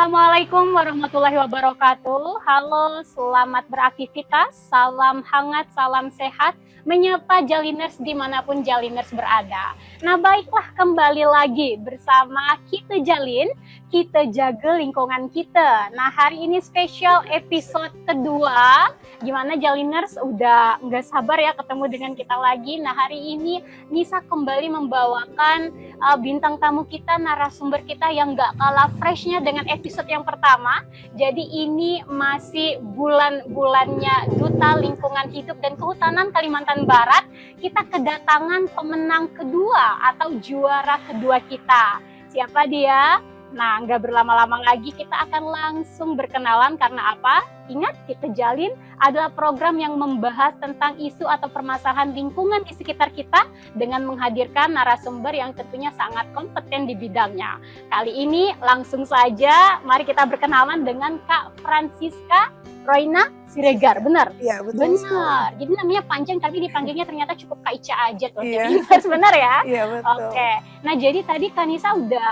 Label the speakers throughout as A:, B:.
A: Assalamualaikum warahmatullahi wabarakatuh. Halo, selamat beraktivitas, salam hangat, salam sehat, menyapa Jaliners dimanapun Jaliners berada. Nah baiklah, kembali lagi bersama kita Jalin, kita jaga lingkungan kita. Nah hari ini spesial episode kedua. Gimana Jaliners, udah nggak sabar ya ketemu dengan kita lagi. Nah hari ini Nisa kembali membawakan bintang tamu kita, narasumber kita yang nggak kalah freshnya dengan episode yang pertama. Jadi ini masih bulan-bulannya Duta Lingkungan Hidup dan Kehutanan Kalimantan Barat. Kita kedatangan pemenang kedua atau juara kedua kita. Siapa dia? Nah, nggak berlama-lama lagi, kita akan langsung berkenalan. Karena apa? Ingat, Kita Jalin adalah program yang membahas tentang isu atau permasalahan lingkungan di sekitar kita dengan menghadirkan narasumber yang tentunya sangat kompeten di bidangnya. Kali ini langsung saja, mari kita berkenalan dengan Kak Francisca Roina Siregar, benar?
B: Iya, betul.
A: Benar. Jadi namanya panjang, tapi dipanggilnya ternyata cukup Kak Ica aja tuh.
B: Iya.
A: Jadi benar ya?
B: Iya, betul.
A: Oke. Nah, jadi tadi Kanisa udah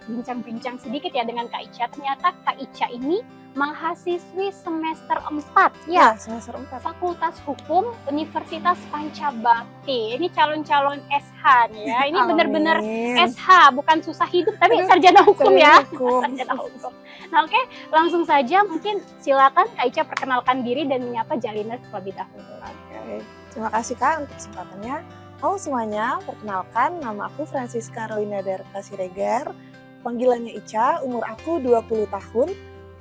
A: bincang-bincang sedikit ya dengan Kak Ica. Ternyata Kak Ica ini mahasiswi semester 4 ya,
B: Semester 4.
A: Fakultas Hukum Universitas Pancabakti. Ini calon-calon SH nih ya. Ini benar-benar SH, bukan susah hidup tapi sarjana hukum ya. Sarjana hukum. Nah, oke, langsung saja mungkin silakan Kak Ica perkenalkan diri dan menyapa Jaliners terlebih dahulu.
B: Oke. Terima kasih Kak untuk kesempatannya. Halo semuanya, perkenalkan nama aku Francisca Roina Darka Siregar. Panggilannya Ica, umur aku 20 tahun.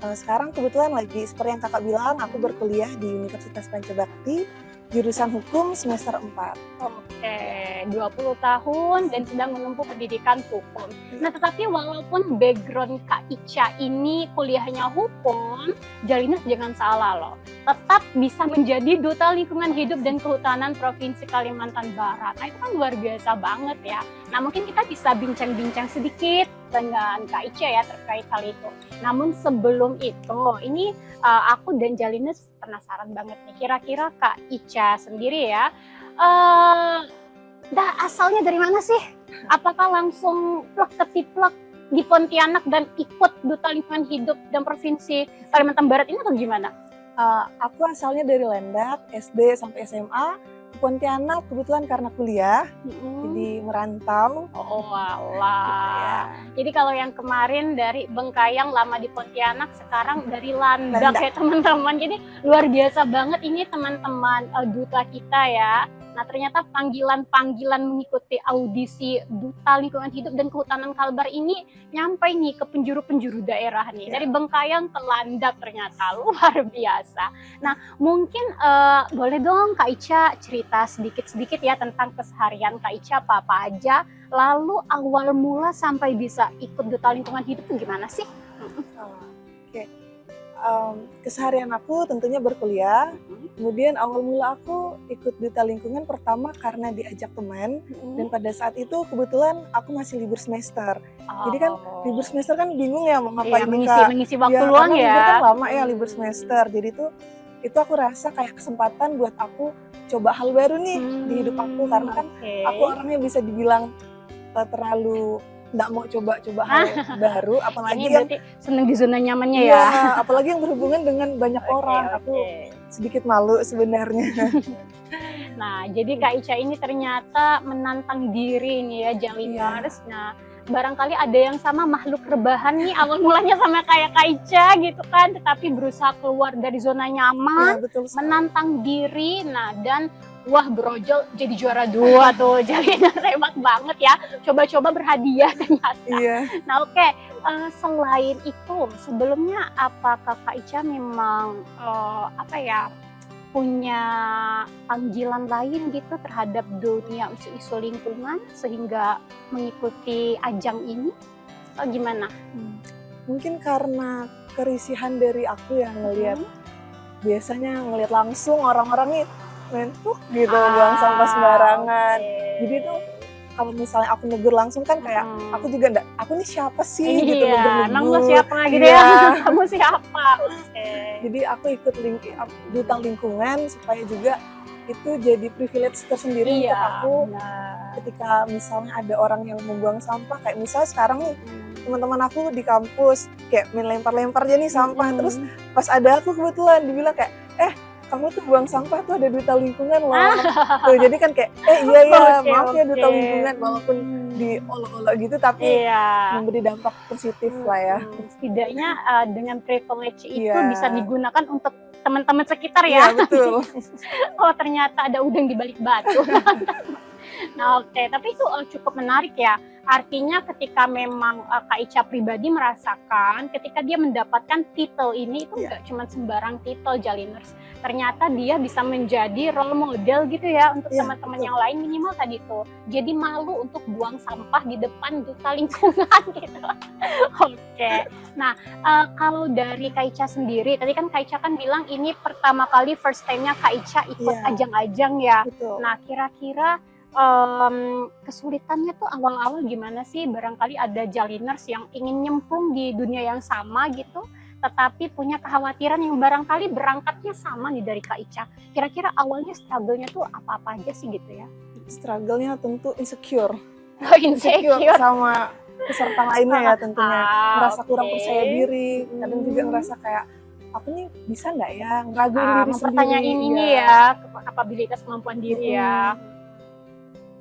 B: Sekarang kebetulan lagi seperti yang kakak bilang, aku berkuliah di Universitas Pancabakti, jurusan hukum semester 4.
A: Oke, 20 tahun dan sedang menempuh pendidikan hukum. Nah, tetapi walaupun background Kak Ica ini kuliahnya hukum, Jaliners jangan salah loh. Tetap bisa menjadi Duta Lingkungan Hidup dan Kehutanan Provinsi Kalimantan Barat. Nah, itu kan luar biasa banget ya. Nah, mungkin kita bisa bincang-bincang sedikit dengan Kak Ica ya terkait hal itu. Namun sebelum itu, ini aku dan Jaliners penasaran banget nih. Kira-kira Kak Ica sendiri ya, asalnya dari mana sih? Apakah langsung plek ketiplek di Pontianak dan ikut Duta Lingkungan Hidup dan Provinsi Kalimantan Barat ini atau gimana?
B: Aku asalnya dari Lendak, SD sampai SMA. Ke Pontianak kebetulan karena kuliah, jadi merantau.
A: Oh alah. Jadi kalau yang kemarin dari Bengkayang lama di Pontianak, sekarang dari Landak ya teman-teman. Jadi luar biasa banget ini teman-teman duta kita ya. Nah ternyata panggilan-panggilan mengikuti audisi Duta Lingkungan Hidup dan Kehutanan Kalbar ini nyampe nih ke penjuru-penjuru daerah nih. Dari Bengkayang ke Landak ternyata luar biasa. Nah mungkin boleh dong Kak Ica cerita sedikit-sedikit ya tentang keseharian Kak Ica apa aja. Lalu awal mula sampai bisa ikut Duta Lingkungan Hidup itu gimana sih?
B: Oke. Keseharian aku tentunya berkuliah. Kemudian awal mula aku ikut Duta Lingkungan pertama karena diajak teman. Dan pada saat itu kebetulan aku masih libur semester. Jadi kan libur semester kan bingung ya mau ngapain,
A: mengisi waktu luang ya.
B: Libur kan lama ya libur semester. Jadi itu aku rasa kayak kesempatan buat aku coba hal baru nih di hidup aku. Karena kan aku orangnya bisa dibilang terlalu nggak mau coba-coba hal baru, apalagi
A: yang seneng di zona nyamannya ya.
B: Apalagi yang berhubungan dengan banyak orang. Aku sedikit malu sebenarnya.
A: Nah, jadi Kak Ica ini ternyata menantang diri nih ya Jaliners. Nah, barangkali ada yang sama makhluk rebahan nih awal mulanya sama kayak Kak Ica gitu kan, tetapi berusaha keluar dari zona nyaman, menantang diri. Nah, dan wah berojol jadi juara 2 tuh. Jadi hebat banget ya. Coba-coba berhadiah ternyata. Nah oke, selain itu sebelumnya apakah Kak Ica memang punya panggilan lain gitu terhadap dunia isu-isu lingkungan sehingga mengikuti ajang ini? Atau gimana?
B: Mungkin karena kerisihan dari aku yang biasanya ngelihat langsung orang-orang nih mentuk gitu, buang sampah sembarangan. Jadi tuh kalau misalnya aku negur langsung kan kayak aku juga aku nih siapa sih gitu, negur-negur.
A: Emang lo siapa gitu ya? Kamu siapa?
B: Jadi aku ikut Duta Lingkungan supaya juga itu jadi privilege tersendiri untuk aku. Ketika misalnya ada orang yang membuang sampah, kayak misalnya sekarang nih teman-teman aku di kampus kayak main lempar-lempar aja nih sampah.
A: Mm-mm.
B: Terus pas ada aku kebetulan dibilang kayak, kamu tuh buang sampah tuh ada duta lingkungan loh. Tuh, jadi kan kayak, iya ya,
A: Oke,
B: maaf ya duta
A: oke.
B: lingkungan, walaupun diolok-olok gitu tapi
A: Iya.
B: memberi dampak positif lah ya.
A: Setidaknya dengan privilege itu
B: Iya.
A: bisa digunakan untuk teman-teman sekitar
B: Iya,
A: ya.
B: betul.
A: Oh, ternyata ada udang di balik batu. Nah, oke, tapi itu cukup menarik ya. Artinya ketika memang Kak Ica pribadi merasakan ketika dia mendapatkan titel ini itu
B: Iya.
A: nggak cuma sembarang titel Jaliners. Ternyata dia bisa menjadi role model gitu ya untuk
B: Iya,
A: teman-teman
B: betul.
A: yang lain, minimal tadi tuh. Jadi malu untuk buang sampah di depan duta lingkungan gitu. Oke. Nah, kalau dari Kak Ica sendiri, tadi kan Kak Ica kan bilang ini pertama kali first time-nya Kak Ica ikut
B: Iya.
A: ajang-ajang ya.
B: Betul.
A: Nah, kira-kira kesulitannya tuh awal-awal gimana sih? Barangkali ada Jaliners yang ingin nyemplung di dunia yang sama gitu, tetapi punya kekhawatiran yang barangkali berangkatnya sama nih dari Kak Ica. Kira-kira awalnya struggle-nya tuh apa-apa aja sih gitu ya?
B: Struggle-nya tentu insecure.
A: Oh, insecure.
B: Sama peserta lainnya ya tentunya. Merasa kurang
A: oke.
B: percaya diri, kadang juga ngerasa kayak, aku nih bisa nggak ya, ngeraguin diri sendiri.
A: Mempertanyain ini ya, kapabilitas kemampuan diri ya.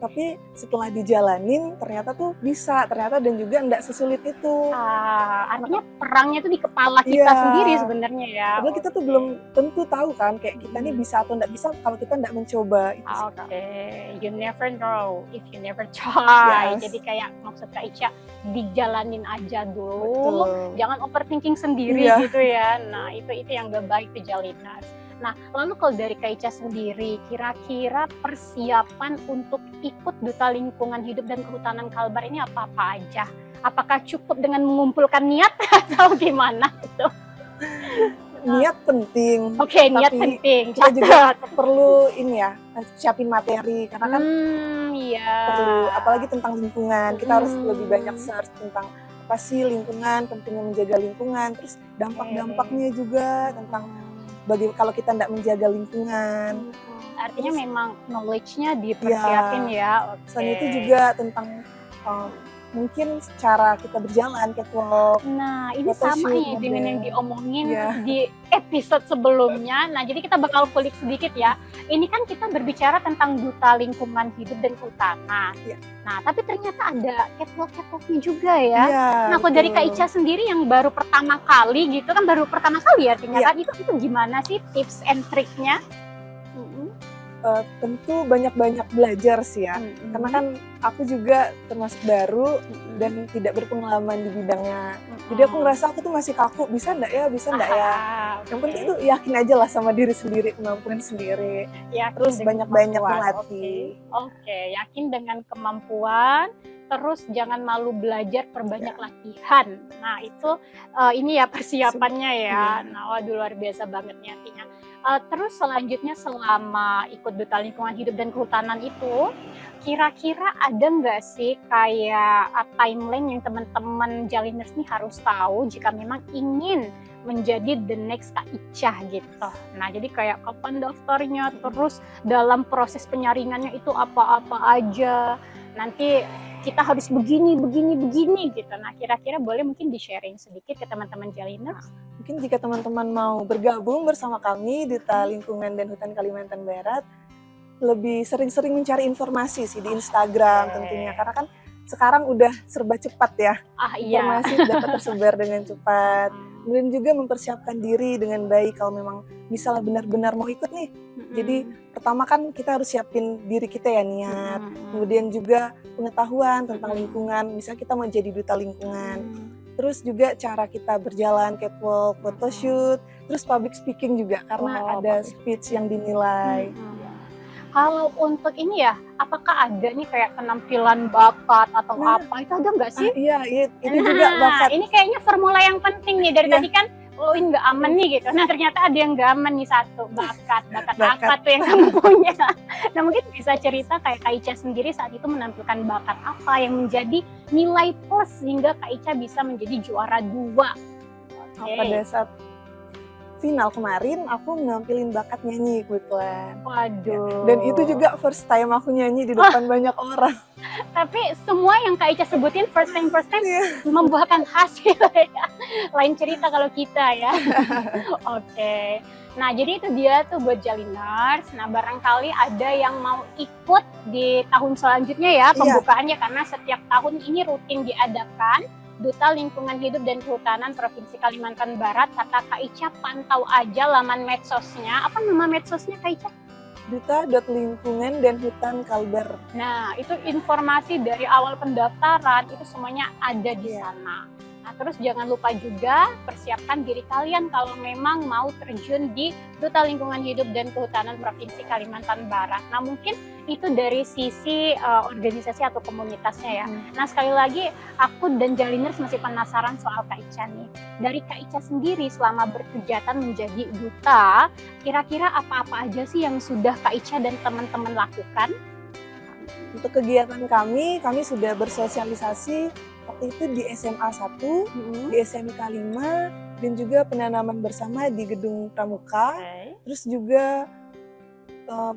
B: Tapi setelah dijalanin ternyata tuh bisa, ternyata dan juga nggak sesulit itu.
A: Artinya perangnya tuh di kepala kita
B: Iya.
A: sendiri sebenarnya ya.
B: Padahal kita tuh belum tentu tahu kan kayak kita nih bisa atau nggak bisa kalau kita nggak mencoba itu sih, Kak.
A: Oke, you never know if you never try.
B: Yes.
A: Jadi kayak maksud Kak Ica, dijalanin aja dulu,
B: Betul.
A: jangan overthinking sendiri
B: Iya.
A: gitu ya. Nah, itu yang gak baik ke Jaliners. Nah, lalu kalau dari Kak Ica sendiri, kira-kira persiapan untuk ikut Duta Lingkungan Hidup dan Kehutanan Kalbar ini apa-apa aja? Apakah cukup dengan mengumpulkan niat atau gimana gitu?
B: Niat penting.
A: Oke, niat
B: Tapi
A: penting.
B: kita juga
A: Catat.
B: perlu ini ya, siapin materi karena kan
A: Iya.
B: perlu apalagi tentang lingkungan. Kita harus lebih banyak search tentang apa sih lingkungan, pentingnya menjaga lingkungan, terus dampak-dampaknya juga tentang kalau kita tidak menjaga lingkungan.
A: Artinya memang knowledge-nya dipersiapin ya. Oke.
B: Selain itu juga tentang mungkin cara kita berjalan, catwalk.
A: Nah, ini
B: photoshoot,
A: sama ya dengan
B: model.
A: yang diomongin
B: Iya.
A: di episode sebelumnya. Nah, jadi kita bakal kulik sedikit ya. Ini kan kita berbicara tentang Duta Lingkungan Hidup dan Kehutanan.
B: Iya.
A: Nah, tapi ternyata ada catwalk-catwalknya juga ya.
B: Iya,
A: Nah, kalau dari
B: betul.
A: Kak Ica sendiri yang baru pertama kali gitu kan, baru pertama kali artinya
B: Iya.
A: kan, itu gimana sih tips and triknya?
B: Tentu banyak-banyak belajar sih ya. Karena kan aku juga termasuk baru dan tidak berpengalaman di bidangnya. Jadi aku ngerasa aku tuh masih kaku, bisa nggak ya, bisa nggak ya. Yang penting itu yakin aja lah sama diri sendiri, kemampuan sendiri. Terus banyak-banyak melatih.
A: Oke, yakin dengan kemampuan, terus jangan malu belajar, perbanyak latihan. Nah, itu ini ya persiapannya ya. Nah, waduh luar biasa banget nih artinya. Terus selanjutnya selama ikut Duta Lingkungan Hidup dan Kehutanan itu, kira-kira ada nggak sih kayak timeline yang teman-teman Jaliners nih harus tahu jika memang ingin menjadi the next Kak Ica gitu. Nah, jadi kayak kapan daftarnya, terus dalam proses penyaringannya itu apa-apa aja. Nanti kita harus begini gitu. Nah, kira-kira boleh mungkin di-sharing sedikit ke teman-teman Jaliners?
B: Mungkin jika teman-teman mau bergabung bersama kami Duta Lingkungan dan Hutan Kalimantan Barat, lebih sering-sering mencari informasi sih di Instagram tentunya. Karena kan sekarang udah serba cepat ya.
A: Iya.
B: Informasi dapat tersebar dengan cepat. Kemudian juga mempersiapkan diri dengan baik kalau memang misalnya benar-benar mau ikut nih. Jadi pertama kan kita harus siapin diri kita ya, niat. Kemudian juga pengetahuan tentang lingkungan. Misalnya kita mau jadi duta lingkungan. Terus juga cara kita berjalan, catwalk, photoshoot, terus public speaking juga karena ada speech yang dinilai.
A: Kalau untuk ini ya, apakah ada nih kayak penampilan bakat atau apa? Itu ada nggak sih?
B: Iya, itu juga bakat.
A: Ini kayaknya formula yang penting nih dari tadi kan. Oh, ini nggak aman nih gitu. Nah, ternyata ada yang nggak aman nih, satu bakat apa tuh yang kamu punya. Nah, mungkin bisa cerita kayak Kak Ica sendiri saat itu menampilkan bakat apa yang menjadi nilai plus sehingga Kak Ica bisa menjadi juara 2.
B: Pada saat final kemarin aku nampilin bakat nyanyi kebetulan.
A: Waduh.
B: Dan itu juga first time aku nyanyi di depan banyak orang.
A: Tapi semua yang Kak Ica sebutin first time
B: Iya.
A: membuahkan hasil ya. Lain cerita kalau kita ya. Oke. Nah, jadi itu dia tuh buat Jaliners. Nah, barangkali ada yang mau ikut di tahun selanjutnya ya pembukaannya, karena setiap tahun ini rutin diadakan. Duta Lingkungan Hidup dan Kehutanan Provinsi Kalimantan Barat, kata Kak Ica, pantau aja laman medsosnya. Apa nama medsosnya Kak Ica?
B: Duta.lingkungan dan hutan Kalbar.
A: Nah, itu informasi dari awal pendaftaran, itu semuanya ada di sana. Nah, terus jangan lupa juga persiapkan diri kalian kalau memang mau terjun di Duta Lingkungan Hidup dan Kehutanan Provinsi Kalimantan Barat. Nah, mungkin itu dari sisi organisasi atau komunitasnya ya. Nah, sekali lagi aku dan Jaliners masih penasaran soal Kak Ica nih. Dari Kak Ica sendiri selama berkegiatan menjadi duta, kira-kira apa-apa aja sih yang sudah Kak Ica dan teman-teman lakukan?
B: Untuk kegiatan kami sudah bersosialisasi waktu itu di SMA 1, di SMK 5, dan juga penanaman bersama di Gedung Pramuka. Terus juga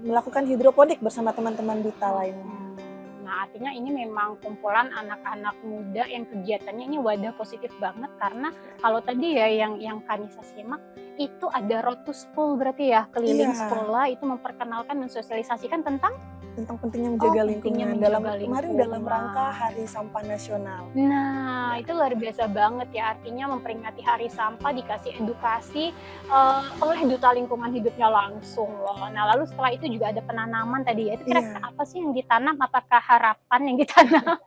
B: melakukan hidroponik bersama teman-teman duta lainnya.
A: Nah, artinya ini memang kumpulan anak-anak muda yang kegiatannya ini wadah positif banget, karena kalau tadi ya yang Kanisa simak itu ada road to school berarti ya, keliling sekolah itu memperkenalkan, mensosialisasikan tentang
B: pentingnya menjaga lingkungan
A: kemarin
B: dalam rangka Hari Sampah Nasional.
A: Nah, itu luar biasa banget ya, artinya memperingati Hari Sampah dikasih edukasi oleh Duta Lingkungan Hidupnya langsung loh. Nah, lalu setelah itu juga ada penanaman tadi ya. Itu kira-kira apa sih yang ditanam? Apakah harapan yang ditanam?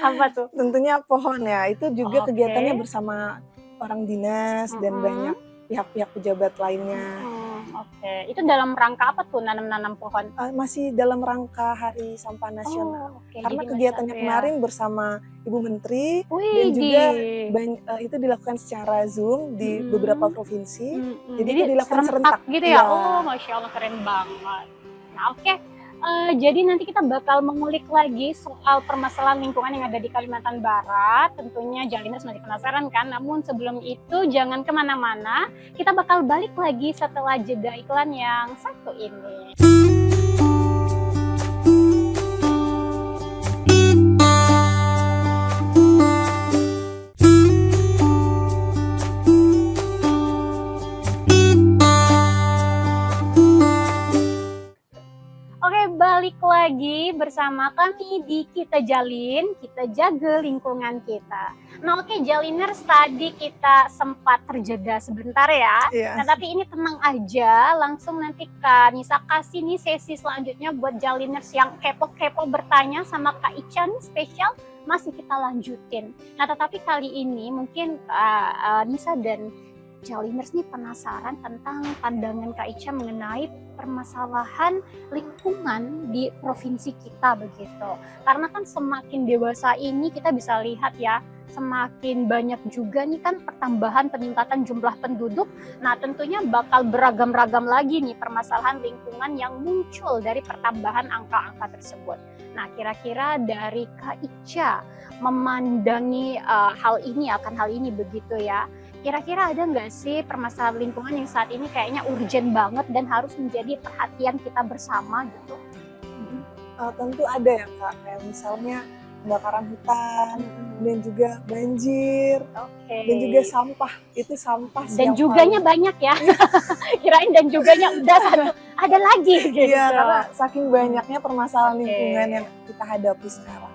A: Apa tuh?
B: Tentunya pohon ya. Itu juga kegiatannya bersama orang dinas dan banyak pihak-pihak pejabat lainnya.
A: Oke, itu dalam rangka apa tuh nanam-nanam pohon?
B: Masih dalam rangka Hari Sampah Nasional. Karena kegiatannya kemarin bersama Ibu Menteri dan juga itu dilakukan secara Zoom di beberapa provinsi. Jadi itu dilakukan serentak
A: gitu ya. Oh, Masya Allah, keren banget. Nah, oke. Jadi nanti kita bakal mengulik lagi soal permasalahan lingkungan yang ada di Kalimantan Barat. Tentunya Jaliners masih penasaran kan? Namun sebelum itu jangan kemana-mana. Kita bakal balik lagi setelah jeda iklan yang satu ini. Balik lagi bersama kami di Kita Jalin, kita jaga lingkungan kita. Nah, oke, Jaliners, tadi kita sempat terjeda sebentar ya. Nah, tapi ini tenang aja, langsung nanti Kanisa kasih nih sesi selanjutnya buat Jaliners yang kepo-kepo bertanya sama Kak Ica nih spesial, masih kita lanjutin. Nah, tetapi kali ini mungkin Nisa dan Jaliners nih penasaran tentang pandangan Kak Ica mengenai permasalahan lingkungan di provinsi kita begitu. Karena kan semakin dewasa ini kita bisa lihat ya, semakin banyak juga nih kan pertambahan peningkatan jumlah penduduk. Nah, tentunya bakal beragam-ragam lagi nih permasalahan lingkungan yang muncul dari pertambahan angka-angka tersebut. Nah, kira-kira dari Kak Ica memandangi hal ini begitu ya. Kira-kira ada nggak sih permasalahan lingkungan yang saat ini kayaknya urgent banget dan harus menjadi perhatian kita bersama gitu?
B: Tentu ada ya Kak, kayak misalnya kebakaran hutan, dan juga banjir, dan juga sampah. Itu sampah
A: dan juganya banyak ya. Kirain dan juganya udah satu, ada lagi gitu.
B: Iya, karena saking banyaknya permasalahan lingkungan yang kita hadapi sekarang.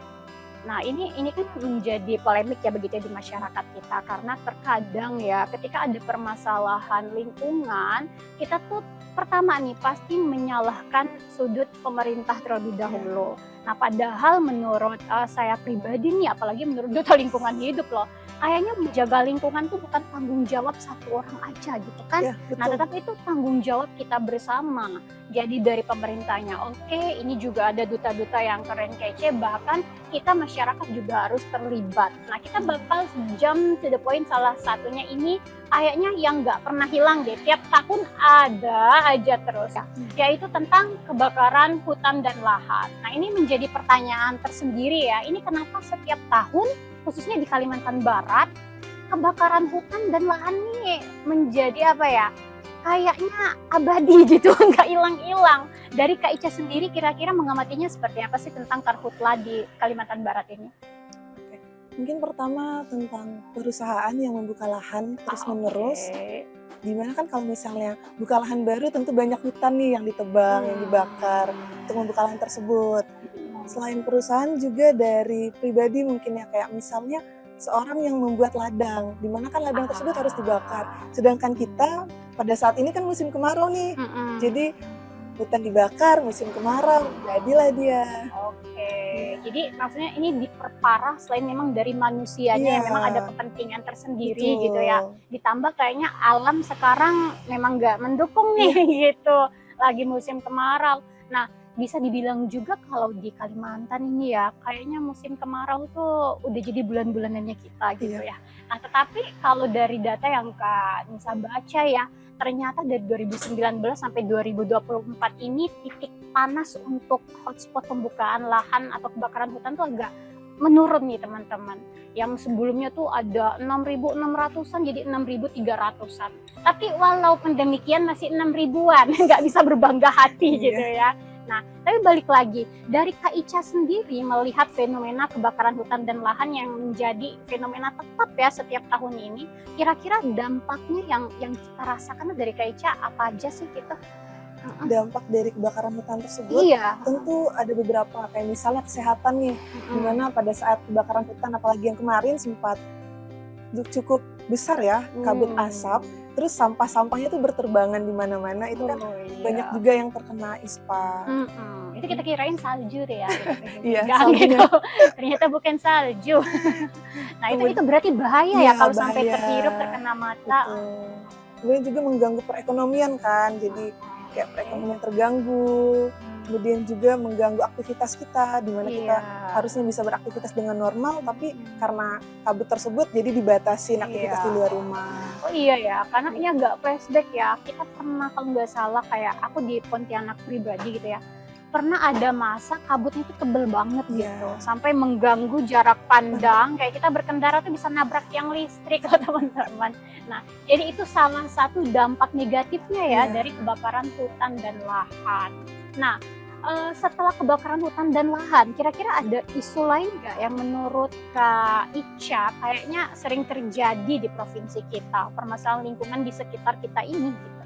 A: Nah, ini kan menjadi polemik ya begitu di masyarakat kita, karena terkadang ya ketika ada permasalahan lingkungan, kita tuh pertama nih pasti menyalahkan sudut pemerintah terlebih dahulu. Nah, padahal menurut saya pribadi nih, apalagi menurut Duta Lingkungan Hidup loh, kayaknya menjaga lingkungan tuh bukan tanggung jawab satu orang aja gitu kan. Ya, nah, tetapi itu tanggung jawab kita bersama. Jadi dari pemerintahnya oke, ini juga ada duta-duta yang keren kece, bahkan kita masyarakat juga harus terlibat. Nah, kita bakal jump to the point, salah satunya ini kayaknya yang nggak pernah hilang deh, tiap tahun ada aja terus ya, yaitu tentang kebakaran hutan dan lahan. Nah, ini menjadi pertanyaan tersendiri ya, ini kenapa setiap tahun khususnya di Kalimantan Barat kebakaran hutan dan lahan ini menjadi apa ya, kayaknya abadi gitu, nggak hilang-hilang. Dari Kak Ica sendiri kira-kira mengamatinya seperti apa sih tentang karhutla di Kalimantan Barat ini?
B: Oke. Mungkin pertama tentang perusahaan yang membuka lahan terus-menerus.
A: Oke.
B: Dimana kan kalau misalnya buka lahan baru tentu banyak hutan nih yang ditebang, yang dibakar untuk membuka lahan tersebut. Selain perusahaan juga dari pribadi mungkin ya, kayak misalnya seorang yang membuat ladang, dimana kan ladang tersebut harus dibakar. Sedangkan kita pada saat ini kan musim kemarau nih, jadi hutan dibakar musim kemarau, jadilah dia.
A: Oke, jadi maksudnya ini diperparah selain memang dari manusianya yang memang ada kepentingan tersendiri gitu ya. Ditambah kayaknya alam sekarang memang nggak mendukung nih gitu, lagi musim kemarau. Nah, bisa dibilang juga kalau di Kalimantan ini ya, kayaknya musim kemarau tuh udah jadi bulan-bulanannya kita gitu ya. Nah, tetapi kalau dari data yang Kak Nisa baca ya, ternyata dari 2019 sampai 2024 ini titik panas untuk hotspot pembukaan lahan atau kebakaran hutan tuh agak menurun nih teman-teman. Yang sebelumnya tuh ada 6.600-an jadi 6.300-an. Tapi walaupun demikian masih 6.000-an, nggak bisa berbangga hati gitu ya. Nah, tapi balik lagi, dari Kak Ica sendiri melihat fenomena kebakaran hutan dan lahan yang menjadi fenomena tetap ya setiap tahun ini, kira-kira dampaknya yang kita rasakan dari Kak Ica apa aja sih gitu?
B: Dampak dari kebakaran hutan tersebut tentu ada beberapa, kayak misalnya kesehatan nih, dimana pada saat kebakaran hutan apalagi yang kemarin sempat cukup besar ya, kabut asap, terus sampah-sampahnya tuh berterbangan di mana-mana, itu kan banyak juga yang terkena ispa.
A: Itu kita kirain salju deh ya.
B: Iya,
A: gitu. Ternyata bukan salju. Nah, itu berarti bahaya ya kalau sampai terhirup terkena mata.
B: Kemudian juga mengganggu perekonomian kan, jadi kayak perekonomian terganggu, kemudian juga mengganggu aktivitas kita, di mana kita harusnya bisa beraktivitas dengan normal, tapi karena kabut tersebut jadi dibatasin aktivitas di luar rumah.
A: Oh iya ya, karena ini agak flashback ya, kita pernah kalau nggak salah kayak aku di Pontianak pribadi gitu ya, pernah ada masa kabutnya itu tebel banget gitu, sampai mengganggu jarak pandang, kayak kita berkendara tuh bisa nabrak tiang listrik loh teman-teman. Nah, jadi itu salah satu dampak negatifnya ya dari kebakaran hutan dan lahan. Nah, setelah kebakaran hutan dan lahan, kira-kira ada isu lain nggak yang menurut Kak Ica kayaknya sering terjadi di provinsi kita, permasalahan lingkungan di sekitar kita ini gitu,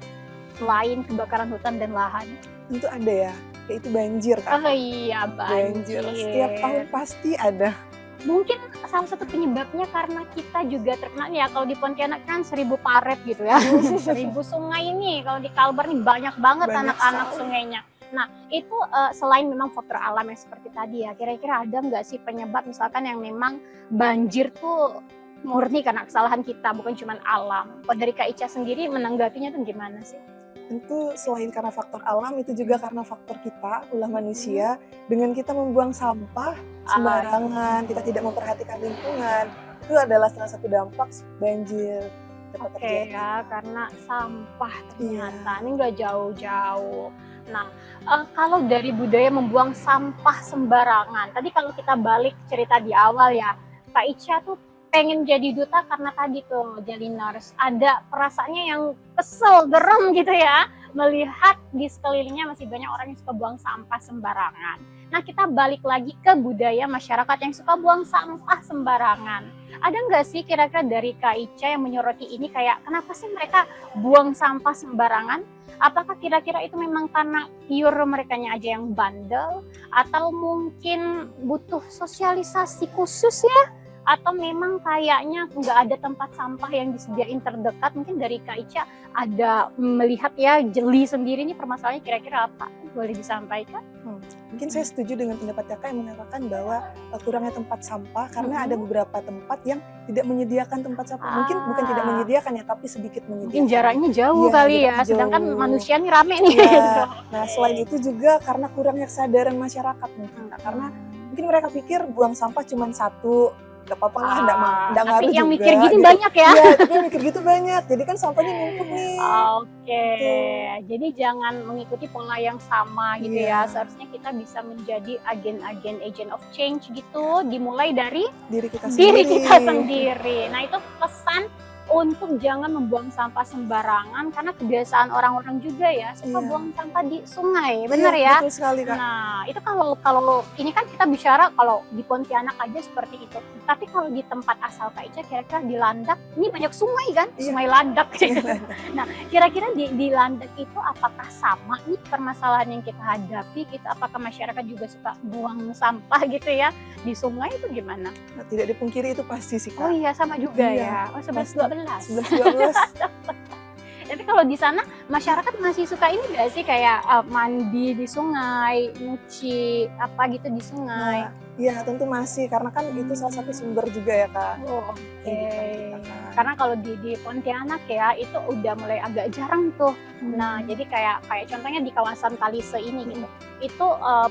A: selain kebakaran hutan dan lahan?
B: Tentu ada ya, yaitu banjir kan.
A: Oh iya, banjir.
B: Setiap tahun pasti ada.
A: Mungkin salah satu penyebabnya karena kita juga terkenal ya, kalau di Pontianak kan 1000 paret gitu ya, 1000 sungai ini, kalau di Kalbar nih banyak banget anak-anak sungainya. Nah, itu selain memang faktor alam yang seperti tadi ya, kira-kira ada nggak sih penyebab misalkan yang memang banjir tuh murni karena kesalahan kita, bukan cuma alam? Kalau dari Kak Ica sendiri menanggapinya tuh gimana sih?
B: Tentu selain karena faktor alam, itu juga karena faktor kita, ulah manusia, dengan kita membuang sampah sembarangan, kita tidak memperhatikan lingkungan, itu adalah salah satu dampak banjir.
A: Oke ya, karena sampah ternyata, ini nggak jauh-jauh. Nah, kalau dari budaya membuang sampah sembarangan, tadi kalau kita balik cerita di awal ya, Kak Ica tuh pengen jadi duta karena tadi tuh Jaliners ada perasaannya yang kesel, gerem gitu ya, melihat di sekelilingnya masih banyak orang yang suka buang sampah sembarangan. Nah, kita balik lagi ke budaya masyarakat yang suka buang sampah sembarangan. Ada nggak sih kira-kira dari Kak Ica yang menyoroti ini, kayak kenapa sih mereka buang sampah sembarangan? Apakah kira-kira itu memang karena pure merekanya aja yang bandel, atau mungkin butuh sosialisasi khusus ya? Atau memang kayaknya nggak ada tempat sampah yang disediain terdekat? Mungkin dari Kak Ica ada melihat ya jeli sendiri nih permasalahannya kira-kira apa? Boleh disampaikan?
B: Mungkin saya setuju dengan pendapat Kakak yang mengatakan bahwa kurangnya tempat sampah karena ada beberapa tempat yang tidak menyediakan tempat sampah. Mungkin bukan tidak menyediakan ya, tapi sedikit menyediakan.
A: Mungkin jaraknya jauh kali ya, sedangkan manusia nih rame nih.
B: Nah, selain itu juga karena kurangnya kesadaran masyarakat mungkin, karena mungkin mereka pikir buang sampah cuma satu, gak apa-apa lah, enggak ngaruh
A: yang
B: juga.
A: mikir gitu banyak ya?
B: Iya, tapi yang mikir gitu banyak, jadi kan sampahnya numpuk nih.
A: Oke, jadi jangan mengikuti pola yang sama gitu ya. Seharusnya kita bisa menjadi agen-agen agent of change gitu, dimulai dari
B: diri kita
A: sendiri. Nah, itu pesan untuk jangan membuang sampah sembarangan karena kebiasaan orang-orang juga ya suka
B: Iya.
A: buang sampah di sungai, bener
B: Iya,
A: ya?
B: betul sekali Kak.
A: Nah, itu kalau ini kan kita bicara kalau di Pontianak aja seperti itu. Tapi kalau di tempat asal Kak Ica kira-kira di Landak, ini banyak sungai kan?
B: Iya.
A: Sungai Landak.
B: Iya.
A: Nah, kira-kira di Landak itu apakah sama nih permasalahan yang kita hadapi gitu? Apakah masyarakat juga suka buang sampah gitu ya di sungai itu gimana?
B: Nah, tidak dipungkiri itu pasti sih
A: Oh
B: Kak.
A: iya sama juga
B: Iya,
A: ya. Oh 11-12.
B: 11-12.
A: Tapi kalau di sana masyarakat masih suka ini nggak sih kayak mandi di sungai, nyuci apa gitu di sungai?
B: Nah, iya tentu masih karena kan itu salah satu sumber juga ya Kak.
A: Oh, oke.
B: Kehidupan kita kan.
A: Karena kalau di Pontianak ya itu udah mulai agak jarang tuh. Nah, jadi kayak contohnya di kawasan Talise ini gitu. Itu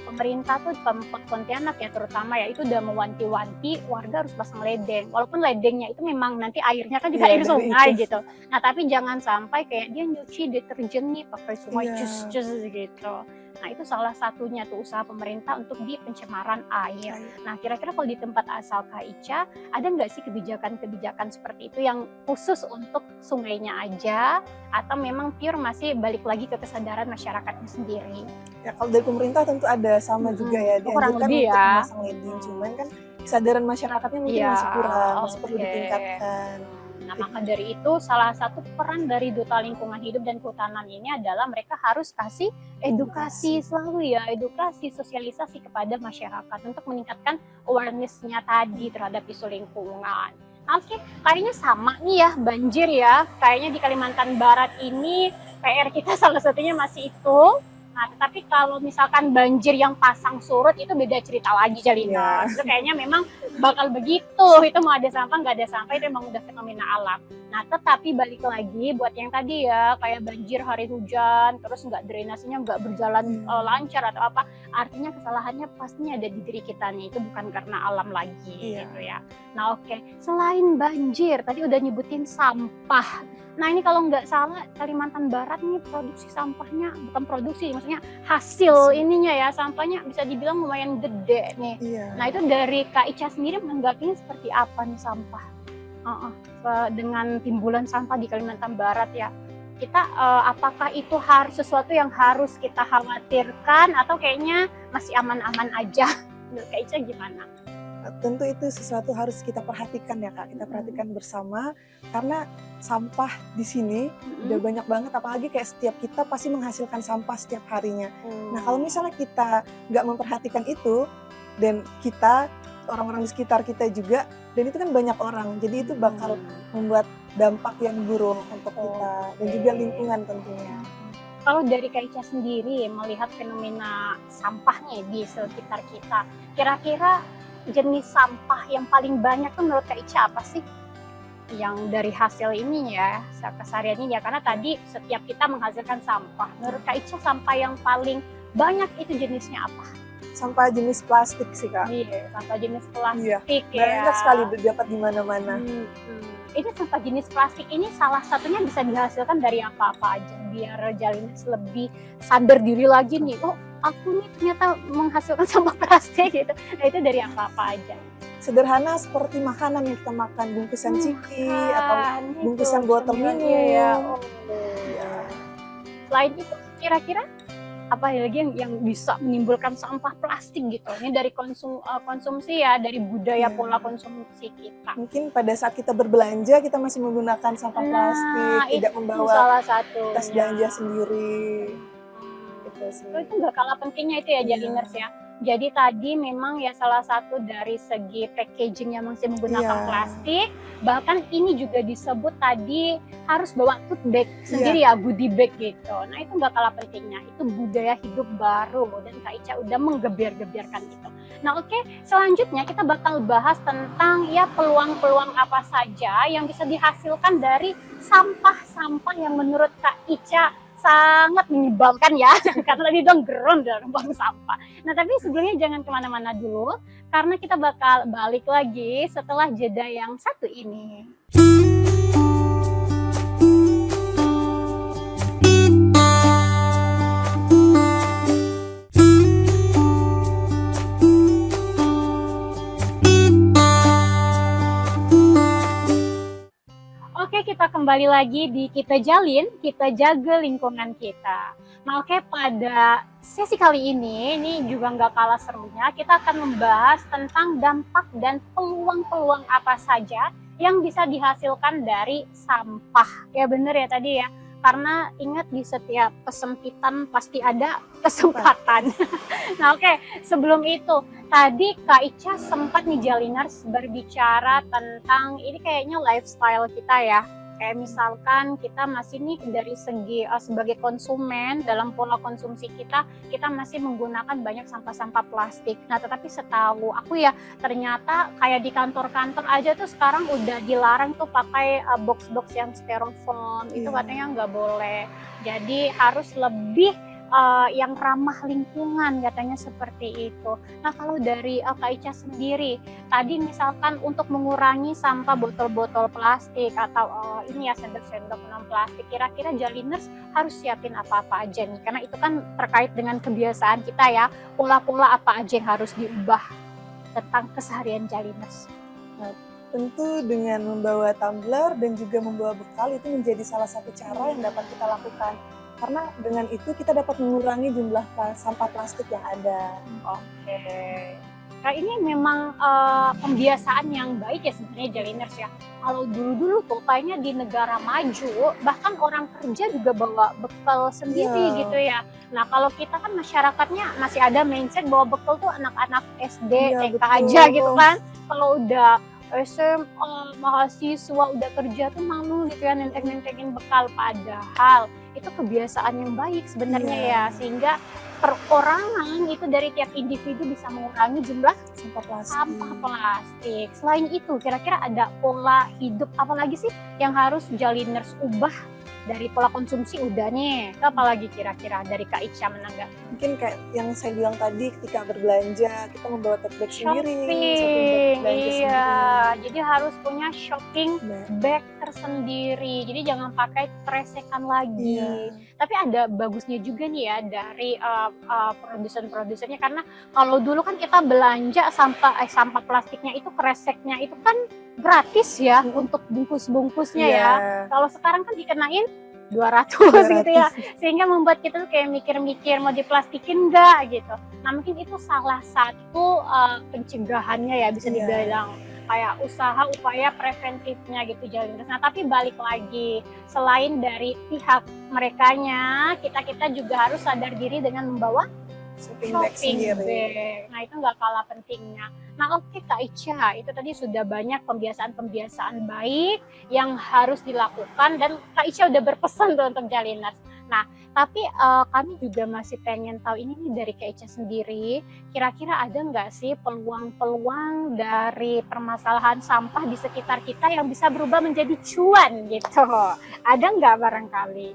A: pemerintah tuh Pemkot Pontianak ya terutama ya itu udah mewanti-wanti warga harus pasang ledeng. Walaupun ledengnya itu memang nanti airnya kan juga
B: Iya,
A: air
B: dari
A: sungai
B: itu.
A: gitu. Nah, tapi jangan sampai kayak dia nyuci deterjen nih pakai sungai
B: Iya.
A: cus gitu. Nah, itu salah satunya tuh usaha pemerintah untuk di pencemaran air. Nah, kira-kira kalau di tempat asal Kak Ica, ada nggak sih kebijakan-kebijakan seperti itu yang khusus untuk sungainya aja? Atau memang pure masih balik lagi ke kesadaran masyarakatnya sendiri?
B: Ya kalau dari pemerintah tentu ada sama juga ya
A: Oh, kurang
B: dianjurkan
A: lebih
B: untuk
A: ya.
B: memasang ledeng. Cuman kan kesadaran masyarakatnya mungkin
A: Iya,
B: masih kurang, masih perlu
A: oke.
B: ditingkatkan.
A: Nah, maka dari itu salah satu peran dari Duta Lingkungan Hidup dan Kehutanan ini adalah mereka harus kasih edukasi selalu ya, edukasi sosialisasi kepada masyarakat untuk meningkatkan awareness-nya tadi terhadap isu lingkungan. Oke, kayaknya sama nih ya banjir ya. Kayaknya di Kalimantan Barat ini PR kita salah satunya masih itu. Nah, tetapi kalau misalkan banjir yang pasang surut itu beda cerita lagi Jalina.
B: Iya.
A: Itu kayaknya memang bakal begitu. Itu mau ada sampah nggak ada sampah itu emang udah fenomena alam. Nah, tetapi balik lagi buat yang tadi ya kayak banjir hari hujan terus nggak drainasenya nggak berjalan lancar atau apa, artinya kesalahannya pastinya ada di diri kita nih. Itu bukan karena alam lagi
B: Iya.
A: gitu ya. Nah, oke. Selain banjir, tadi udah nyebutin sampah. Nah, ini kalau nggak salah Kalimantan Barat nih produksi sampahnya bukan produksi, maksudnya hasil ininya ya sampahnya bisa dibilang lumayan gede nih.
B: Iya.
A: Nah, itu dari Kak Ica sendiri menanggapinya seperti apa nih sampah? Dengan timbulan sampah di Kalimantan Barat ya, kita apakah itu harus sesuatu yang harus kita khawatirkan atau kayaknya masih aman-aman aja? Menurut Kak Ica gimana?
B: Tentu itu sesuatu harus kita perhatikan ya Kak, kita perhatikan bersama karena sampah di sini udah banyak banget, apalagi kayak setiap kita pasti menghasilkan sampah setiap harinya. Nah kalau misalnya kita nggak memperhatikan itu dan kita orang-orang di sekitar kita juga, dan itu kan banyak orang, jadi itu bakal membuat dampak yang buruk untuk kita dan juga lingkungan tentunya.
A: Kalau dari Kak Ica sendiri melihat fenomena sampahnya di sekitar kita, kira-kira jenis sampah yang paling banyak tuh menurut Kak Ica apa sih? Yang dari hasil ini ya, keseharian ini ya, karena tadi setiap kita menghasilkan sampah. Menurut Kak Ica sampah yang paling banyak itu jenisnya apa?
B: Sampah jenis plastik sih Kak.
A: Iya, sampah jenis plastik
B: Iya,
A: ya.
B: banyak sekali dapat di mana-mana.
A: Ini sampah jenis plastik ini salah satunya bisa dihasilkan dari apa-apa aja biar Jalines lebih sadar diri lagi nih. Oh, aku nih ternyata menghasilkan sampah plastik gitu. Nah, itu dari apa-apa aja.
B: Sederhana seperti makanan yang kita makan, bungkusan ciki atau bungkusan botol minum.
A: Ya.
B: Iya.
A: Selain itu kira-kira apa lagi yang bisa menimbulkan sampah plastik gitu? Ini dari konsumsi ya, dari budaya pola konsumsi kita.
B: Mungkin pada saat kita berbelanja kita masih menggunakan sampah plastik, tidak membawa
A: salah satu
B: tas belanja sendiri. Gitu sih.
A: Itu nggak kalah pentingnya itu ya Jaliners ya. Jadi tadi memang ya salah satu dari segi packaging yang masih menggunakan plastik, bahkan ini juga disebut tadi harus bawa tote bag sendiri ya, goodie bag gitu. Nah itu nggak kalah pentingnya, itu budaya hidup baru dan Kak Ica udah menggebiar-gebiarkan gitu. Nah oke, selanjutnya kita bakal bahas tentang ya peluang-peluang apa saja yang bisa dihasilkan dari sampah-sampah yang menurut Kak Ica sangat menyebalkan ya, karena tadi dong geron dalam buang sampah. Nah tapi sebelumnya jangan kemana-mana dulu, karena kita bakal balik lagi setelah jeda yang satu ini. Oke, kembali lagi di Kita Jalin, kita jaga lingkungan kita. Nah oke, pada sesi kali ini juga nggak kalah serunya, kita akan membahas tentang dampak dan peluang-peluang apa saja yang bisa dihasilkan dari sampah. Ya bener ya tadi ya, karena ingat di setiap kesempitan pasti ada kesempatan. Nah oke, sebelum itu tadi Kak Ica sempat nih Jaliners berbicara tentang ini kayaknya lifestyle kita ya. Kayak misalkan kita masih nih dari segi sebagai konsumen dalam pola konsumsi kita masih menggunakan banyak sampah-sampah plastik. Nah tetapi setahu aku ya ternyata kayak di kantor-kantor aja tuh sekarang udah dilarang tuh pakai box-box yang styrofoam. Itu katanya nggak boleh. Jadi harus lebih yang ramah lingkungan katanya seperti itu. Nah kalau dari Kak Ica sendiri tadi misalkan untuk mengurangi sampah botol-botol plastik atau ini ya sendok-sendok non plastik, kira-kira Jaliners harus siapin apa-apa aja nih, karena itu kan terkait dengan kebiasaan kita ya, pola-pola apa aja yang harus diubah tentang keseharian Jaliners.
B: Nah, tentu dengan membawa tumbler dan juga membawa bekal itu menjadi salah satu cara yang dapat kita lakukan. Karena dengan itu kita dapat mengurangi jumlah sampah plastik yang ada.
A: Oke. Nah ini memang pembiasaan yang baik ya sebenarnya Jaliners ya. Kalau dulu-dulu tuh kayaknya di negara maju, bahkan orang kerja juga bawa bekal sendiri gitu ya. Nah kalau kita kan masyarakatnya masih ada mindset bahwa bekal tuh anak-anak SD, TK aja gitu kan. Kalau udah SMA, mahasiswa udah kerja tuh malu gitu ya nentek-nentekin bekal, padahal itu kebiasaan yang baik sebenarnya ya, sehingga perorangan itu dari tiap individu bisa mengurangi jumlah sampah plastik. Selain itu kira-kira ada pola hidup apa lagi sih yang harus Jaliners ubah? Dari pola konsumsi udah nih, apalagi kira-kira dari Kak Ica menanggapi?
B: Mungkin kayak yang saya bilang tadi, ketika berbelanja kita membawa tote bag sendiri,
A: jadi harus punya shopping bag tersendiri, jadi jangan pakai kresekan lagi. Tapi ada bagusnya juga nih ya dari produsen-produsennya, karena kalau dulu kan kita belanja sampah plastiknya itu, kreseknya itu kan gratis ya untuk bungkus-bungkusnya ya. Kalau sekarang kan dikenain 200 gitu ya, sehingga membuat kita tuh kayak mikir-mikir mau diplastikin enggak gitu. Nah mungkin itu salah satu pencegahannya ya, bisa dibilang kayak usaha upaya preventifnya gitu Jaliners. Nah tapi balik lagi, selain dari pihak merekanya, kita juga harus sadar diri dengan membawa shopping bag. Nah itu nggak kalah pentingnya. Nah oke Kak Ica, itu tadi sudah banyak pembiasaan-pembiasaan baik yang harus dilakukan dan Kak Ica udah berpesan tuh untuk Jaliners. Nah tapi kami juga masih pengen tahu ini nih dari Kak Ica sendiri, kira-kira ada nggak sih peluang-peluang dari permasalahan sampah di sekitar kita yang bisa berubah menjadi cuan gitu? Ada nggak barangkali?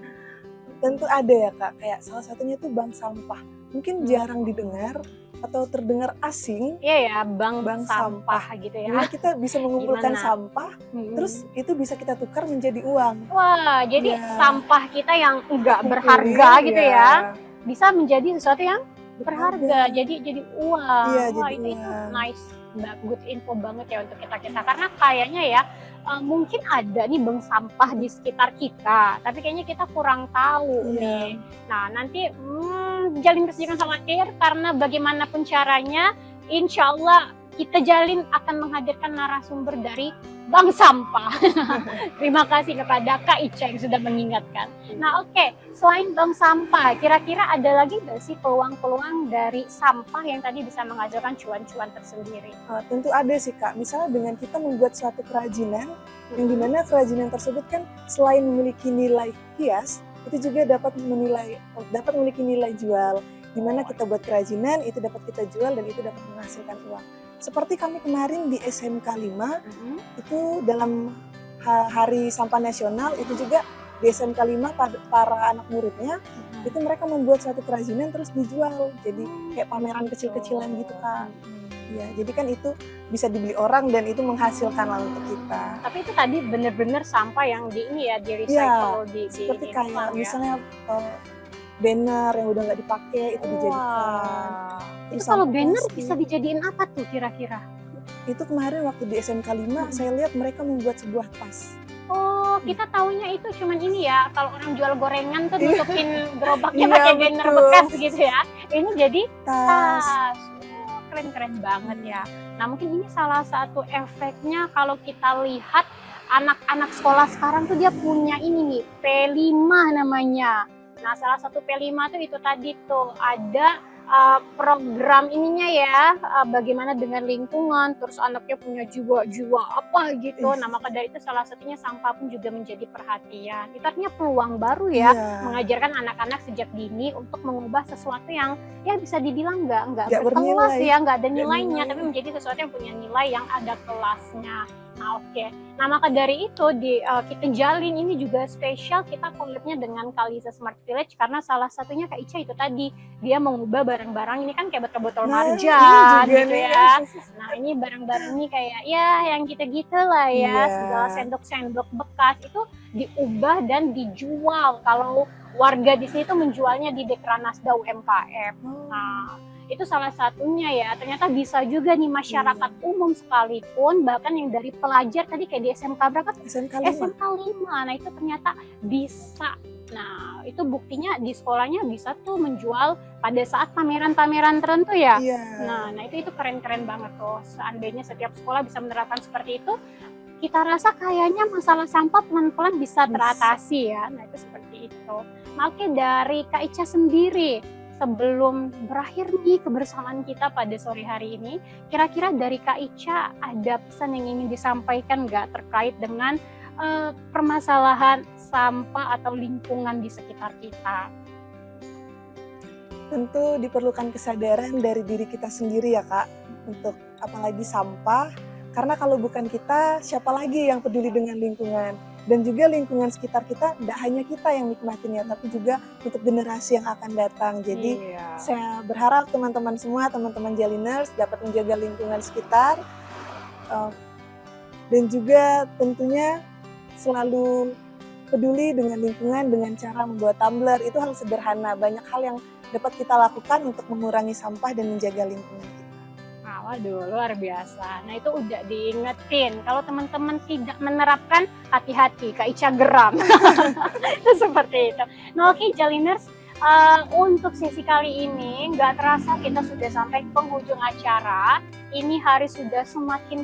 B: Tentu ada ya Kak, kayak salah satunya tuh bank sampah. Mungkin jarang didengar atau terdengar asing.
A: Iya ya, bank sampah gitu ya.
B: Jadi kita bisa mengumpulkan sampah, terus itu bisa kita tukar menjadi uang.
A: Wah, jadi sampah kita yang enggak berharga gitu ya, bisa menjadi sesuatu yang berharga. Jadi uang. Wah, itu nice, good info banget ya untuk kita. Karena kayaknya ya, mungkin ada nih bank sampah di sekitar kita, tapi kayaknya kita kurang tahu nih. Nah nanti Jaliners jangan khawatir, karena bagaimanapun caranya insya Allah kita Jalin akan menghadirkan narasumber dari bank sampah. Terima kasih kepada Kak Ica yang sudah mengingatkan. Nah oke, selain bank sampah, kira-kira ada lagi nggak sih peluang-peluang dari sampah yang tadi bisa menghasilkan cuan-cuan tersendiri?
B: Tentu ada sih Kak, misalnya dengan kita membuat suatu kerajinan, yang dimana kerajinan tersebut kan selain memiliki nilai hias, itu juga dapat memiliki nilai jual, dimana kita buat kerajinan itu dapat kita jual dan itu dapat menghasilkan uang. Seperti kami kemarin di SMK 5, itu dalam Hari Sampah Nasional, itu juga di SMK 5 para anak muridnya, itu mereka membuat suatu kerajinan terus dijual, jadi kayak pameran kecil-kecilan gitu Kak. Ya, jadi kan itu bisa dibeli orang dan itu menghasilkan lah untuk kita.
A: Tapi itu tadi benar-benar sampah yang di recycle
B: seperti kayak misalnya banner yang udah nggak dipakai itu dijadikan.
A: Itu kalau banner bisa dijadiin apa tuh kira-kira?
B: Itu kemarin waktu di SMK 5 saya lihat mereka membuat sebuah tas.
A: Oh, kita taunya itu cuman ini ya, kalau orang jual gorengan tuh nutupin gerobaknya
B: Iya,
A: pakai banner
B: betul.
A: bekas gitu ya. Ini jadi
B: Tas.
A: tas. Keren-keren banget ya. Nah, mungkin ini salah satu efeknya kalau kita lihat anak-anak sekolah sekarang tuh dia punya ini nih, P5 namanya. Nah, salah satu P5 tuh itu tadi tuh ada program ininya ya, bagaimana dengan lingkungan, terus anaknya punya jiwa-jiwa apa gitu. Nah, maka dari itu salah satunya sampah pun juga menjadi perhatian. Itu artinya peluang baru ya,
B: Iya.
A: mengajarkan anak-anak sejak dini untuk mengubah sesuatu yang ya bisa dibilang nggak
B: Nggak
A: berkelas
B: bernilai.
A: ya, nggak ada
B: Nggak
A: nilainya,
B: nilai.
A: tapi menjadi sesuatu yang punya nilai yang ada kelasnya. Nah, oke. Nah, maka dari itu di kita jalin ini juga spesial, kita collab-nya dengan Kalisa Smart Village karena salah satunya Kak Ica itu tadi, dia mengubah barang-barang ini kan kayak botol-botol
B: Nah, ini
A: marjan
B: juga
A: gitu
B: nih.
A: ya. Nah, ini barang-barang ini kayak ya yang gitu-gitu lah ya,
B: Iya.
A: segala sendok-sendok bekas itu diubah dan dijual. Kalau warga di situ menjualnya di Dekranasda UMKM. Nah, itu salah satunya ya. Ternyata bisa juga nih masyarakat umum sekalipun, bahkan yang dari pelajar tadi kayak di SMK berapa?
B: SMK 5.
A: SMK 5. Nah, itu ternyata bisa. Nah, itu buktinya di sekolahnya bisa tuh menjual pada saat pameran-pameran tertentu ya.
B: Iya.
A: Nah, itu keren-keren banget tuh. Seandainya setiap sekolah bisa menerapkan seperti itu, kita rasa kayaknya masalah sampah pelan-pelan bisa teratasi ya. Nah, itu seperti itu. Nah, oke, dari Kak Ica sendiri, sebelum berakhir nih kebersamaan kita pada sore hari ini, kira-kira dari Kak Ica ada pesan yang ingin disampaikan nggak terkait dengan permasalahan sampah atau lingkungan di sekitar kita?
B: Tentu diperlukan kesadaran dari diri kita sendiri ya Kak, untuk apalagi sampah, karena kalau bukan kita, siapa lagi yang peduli dengan lingkungan? Dan juga lingkungan sekitar kita, tidak hanya kita yang nikmatinnya, tapi juga untuk generasi yang akan datang. Jadi saya berharap teman-teman semua, teman-teman Jaliners dapat menjaga lingkungan sekitar, dan juga tentunya selalu peduli dengan lingkungan dengan cara membuat tumbler. Itu hal sederhana, banyak hal yang dapat kita lakukan untuk mengurangi sampah dan menjaga lingkungan kita.
A: Waduh, luar biasa. Nah, itu udah diingetin. Kalau teman-teman tidak menerapkan, hati-hati, Kak Ica geram. Itu seperti itu. Nah, oke, Jaliners, untuk sesi kali ini nggak terasa kita sudah sampai penghujung acara. Ini hari sudah semakin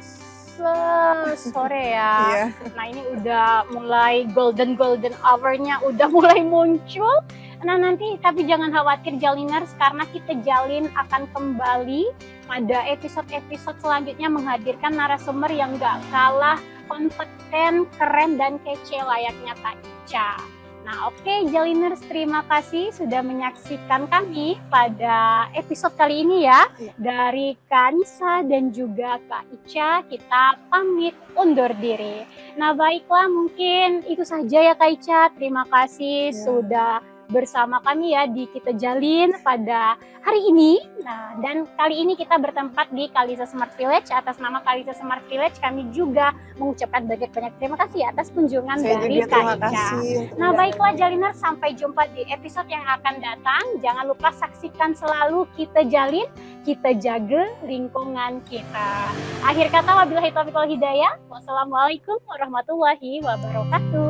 A: sore ya.
B: Iya.
A: Nah, ini udah mulai golden hour-nya udah mulai muncul. Nah, nanti tapi jangan khawatir Jaliners, karena kita jalin akan kembali pada episode-episode selanjutnya menghadirkan narasumber yang gak kalah kompeten, keren, dan kece layaknya Kak Ica. Nah, oke, Jaliners, terima kasih sudah menyaksikan kami pada episode kali ini ya.
B: Iya.
A: Dari Kak Nisa dan juga Kak Ica, kita pamit undur diri. Nah, baiklah, mungkin itu saja ya Kak Ica. Terima kasih sudah bersama kami ya di Kita Jalin pada hari ini. Nah, dan kali ini kita bertempat di Kalisa Smart Village. Atas nama Kalisa Smart Village, kami juga mengucapkan banyak-banyak terima kasih atas kunjungan
B: Saya
A: dari
B: juga
A: Kak
B: terima
A: Ica.
B: kasih.
A: Nah, baiklah Jaliners, sampai jumpa di episode yang akan datang. Jangan lupa saksikan selalu Kita Jalin, kita jaga lingkungan kita. Akhir kata, wabillahi taufiq wal hidayah. Wassalamualaikum warahmatullahi wabarakatuh.